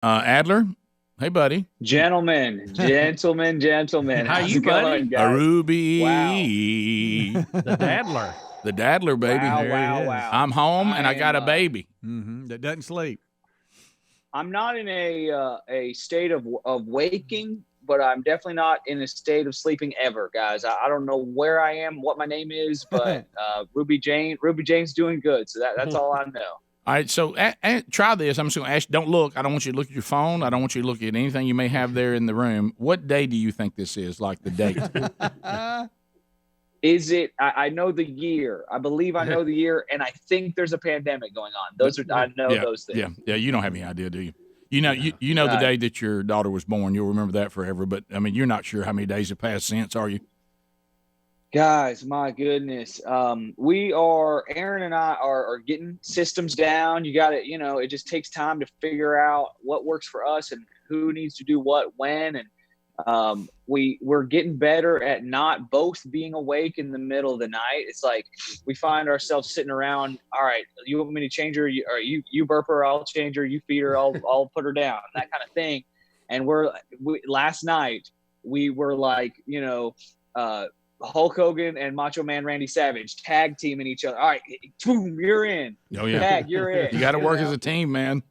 Adler, hey, buddy. Gentlemen. How How's you, it going, buddy? A guys? Ruby. The Dad-ler. The Dad-ler, baby. Wow, There he wow, is. wow. I'm home, and I got a am, baby. That doesn't sleep. I'm not in a state of waking, but I'm definitely not in a state of sleeping ever, guys. I don't know where I am, what my name is, but Ruby Jane's doing good. So that's all I know. All right, so try this. I'm just going to ask. Don't look. I don't want you to look at your phone. I don't want you to look at anything you may have there in the room. What day do you think this is? Like the date? Is it? I know the year. I believe I know the year, and I think there's a pandemic going on. I know those things. Yeah. You don't have any idea, do you? You know the day that your daughter was born. You'll remember that forever. But I mean, you're not sure how many days have passed since, are you? Guys, my goodness. Aaron and I are getting systems down. You got it. It just takes time to figure out what works for us and who needs to do what when. And we're getting better at not both being awake in the middle of the night. It's like we find ourselves sitting around. All right, you want me to change her? You burp her, I'll change her. You feed her, I'll put her down. That kind of thing. And last night we were like, Hulk Hogan and Macho Man Randy Savage tag teaming each other. All right, boom, you're in. Oh yeah, tag, you're in. You got to work as a team, man.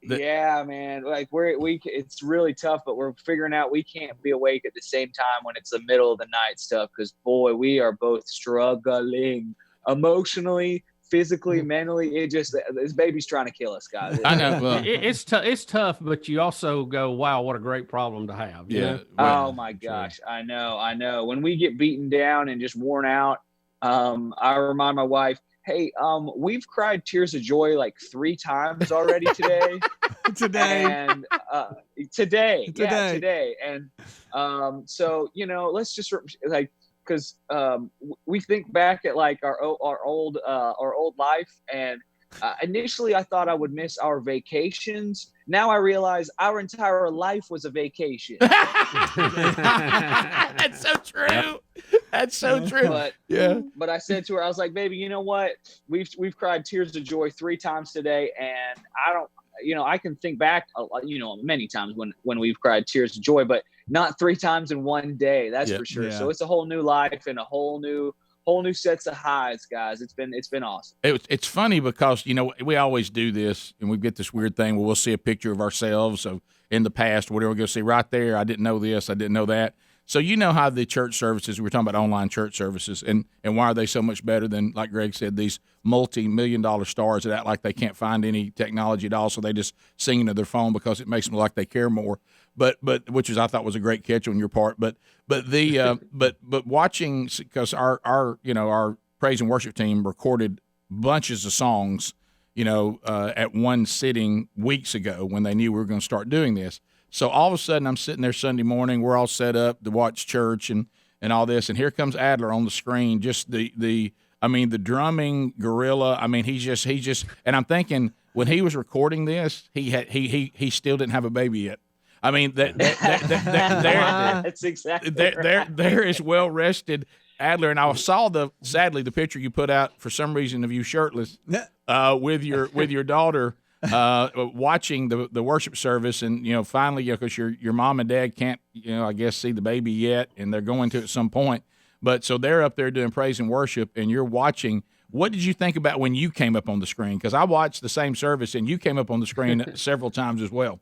Yeah, man. Like it's really tough, but we're figuring out we can't be awake at the same time when it's the middle of the night stuff. Because boy, we are both struggling emotionally, physically, mentally. This baby's trying to kill us, guys. I know. Well, It's tough, but you also go, wow, what a great problem to have. yeah. Oh my gosh, I know. When we get beaten down and just worn out, I remind my wife, hey, we've cried tears of joy like 3 times already today. And today. And so let's just because we think back at like our old life, and initially I thought I would miss our vacations. Now I realize our entire life was a vacation. That's so true. That's so true. But I said to her, I was like, baby, you know what? We've cried tears of joy 3 times today, and I can think back, many times when we've cried tears of joy, but not 3 times in one day. That's for sure. Yeah. So it's a whole new life and a whole new sets of highs, guys. It's been awesome. It's funny because we always do this, and we get this weird thing where we'll see a picture of ourselves in the past, whatever. We'll go see right there. I didn't know this. I didn't know that. So how the church services, we're talking about online church services, and why are they so much better than, like Greg said, these multi-million-dollar stars that act like they can't find any technology at all, so they just sing into their phone because it makes them look like they care more. But which I thought was a great catch on your part. But watching, because our praise and worship team recorded bunches of songs, at one sitting weeks ago when they knew we were going to start doing this. So all of a sudden, I'm sitting there Sunday morning. We're all set up to watch church and all this, and here comes Adler on the screen. Just the drumming gorilla. I mean, he's just. And I'm thinking when he was recording this, he still didn't have a baby yet. I mean, that's exactly there is well rested Adler, and I saw sadly the picture you put out for some reason of you shirtless with your daughter. Watching the worship service, and finally, because your mom and dad can't, I guess, see the baby yet, and they're going to at some point. But so they're up there doing praise and worship, and you're watching. What did you think about when you came up on the screen? Because I watched the same service, and you came up on the screen several times as well.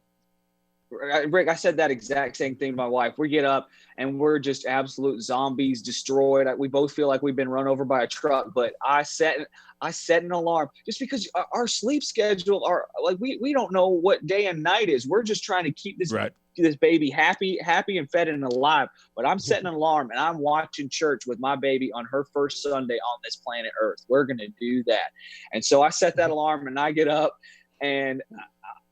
Rick, I said that exact same thing to my wife. We get up and we're just absolute zombies, destroyed. We both feel like we've been run over by a truck. But I set an alarm just because our sleep schedule are like we don't know what day and night is. We're just trying to keep this baby happy and fed and alive. But I'm setting an alarm and I'm watching church with my baby on her first Sunday on this planet Earth. We're gonna do that. And so I set that alarm and I get up and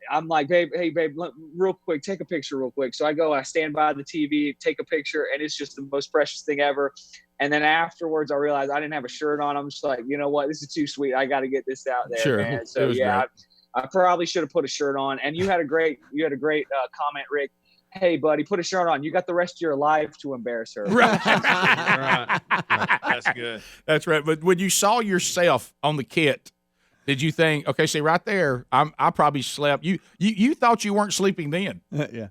I'm like, hey, babe, real quick, take a picture real quick. So I stand by the TV, take a picture, and it's just the most precious thing ever. And then afterwards, I realized I didn't have a shirt on. I'm just like, you know what? This is too sweet. I got to get this out there, sure. Man. So, yeah, I probably should have put a shirt on. And you had a great comment, Rick. Hey, buddy, put a shirt on. You got the rest of your life to embarrass her. Right. Right. That's good. That's right. But when you saw yourself on the kit, did you think, okay, see right there, I probably slept. You thought you weren't sleeping then. Yeah.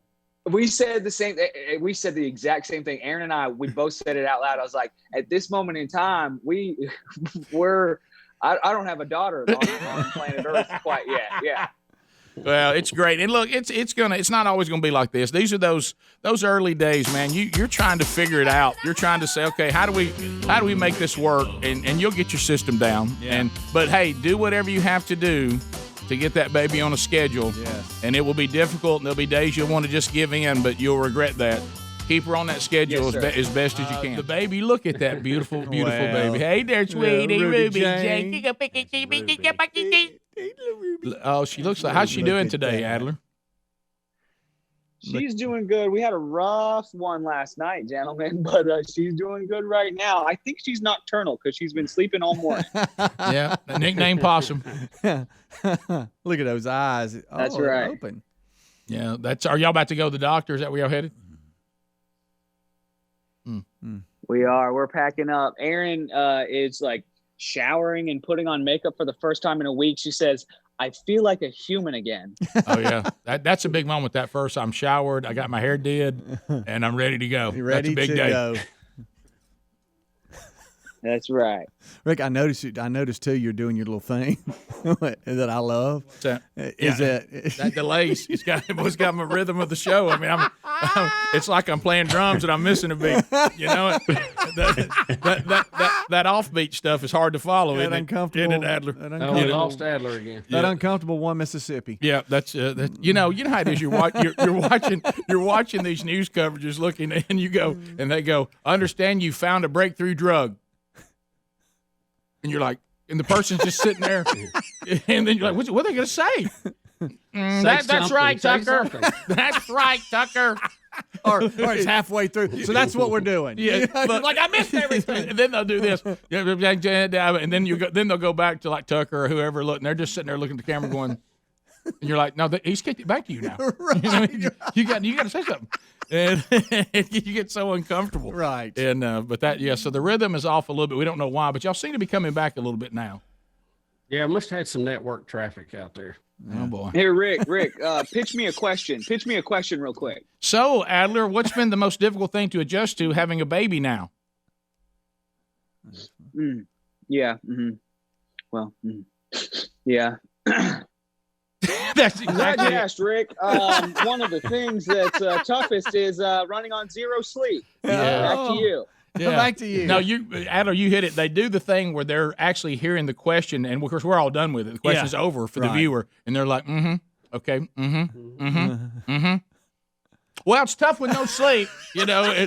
We said the same. We said the exact same thing. Aaron and I, we both said it out loud. I was like, at this moment in time, we're. I don't have a daughter on planet Earth quite yet. Yeah. Well, it's great, and look, it's not always gonna be like this. These are those early days, man. You're trying to figure it out. You're trying to say, okay, how do we make this work? And you'll get your system down. Yeah. But hey, do whatever you have to do to get that baby on a schedule. Yes. And it will be difficult, and there'll be days you'll want to just give in, but you'll regret that. Keep her on that schedule as best as you can. The baby, look at that beautiful, beautiful baby. Hey there, sweetie, Ruby Jane. Oh, she looks like. How's she doing today, Adler? She's doing good. We had a rough one last night, gentlemen, but she's doing good right now. I think she's nocturnal because she's been sleeping all morning. Yeah, the nickname Possum. Look at those eyes. That's they're right. Open. Yeah, are y'all about to go to the doctor? Is that where y'all headed? We are. We're packing up. Aaron is like showering and putting on makeup for the first time in a week. She says, I feel like a human again. Oh, yeah. That's a big moment, that first. I'm showered. I got my hair did, and I'm ready to go. You ready That's a big to day. go. That's right. Rick, I noticed too. You're doing your little thing that I love. That delays. It's got my rhythm of the show. I mean, it's like I'm playing drums and I'm missing a beat. You know, that offbeat stuff is hard to follow. That isn't uncomfortable. Isn't it, Adler? Oh, we lost Adler again. That uncomfortable one Mississippi. Yeah, that's you know how it is. You're watching these news coverages, looking, and they go, understand you found a breakthrough drug. And you're like, and the person's just sitting there, and then you're like, what are they going to say? That's right, Tucker. That's right, Tucker. or it's halfway through. So that's what we're doing. Yeah, like I missed everything. And then they'll do this, and then they'll go back to like Tucker or whoever. Look, and they're just sitting there looking at the camera, going, and you're like, no, he's kicked it back to you now. Right. You got to say something. And you get so uncomfortable. Right. And so the rhythm is off a little bit. We don't know why, but y'all seem to be coming back a little bit now. Yeah, must have had some network traffic out there. Oh boy. Here, Rick, pitch me a question. Pitch me a question real quick. So, Adler, what's been the most difficult thing to adjust to having a baby now? Yeah. Well, yeah. That's Glad exactly you asked, Rick. One of the things that's toughest is running on zero sleep. Yeah. Back to you. Yeah. Back to you. No, Adler, you hit it. They do the thing where they're actually hearing the question, and of course we're all done with it. The question's over for the viewer, and they're like, okay, Well, it's tough with no sleep, you know.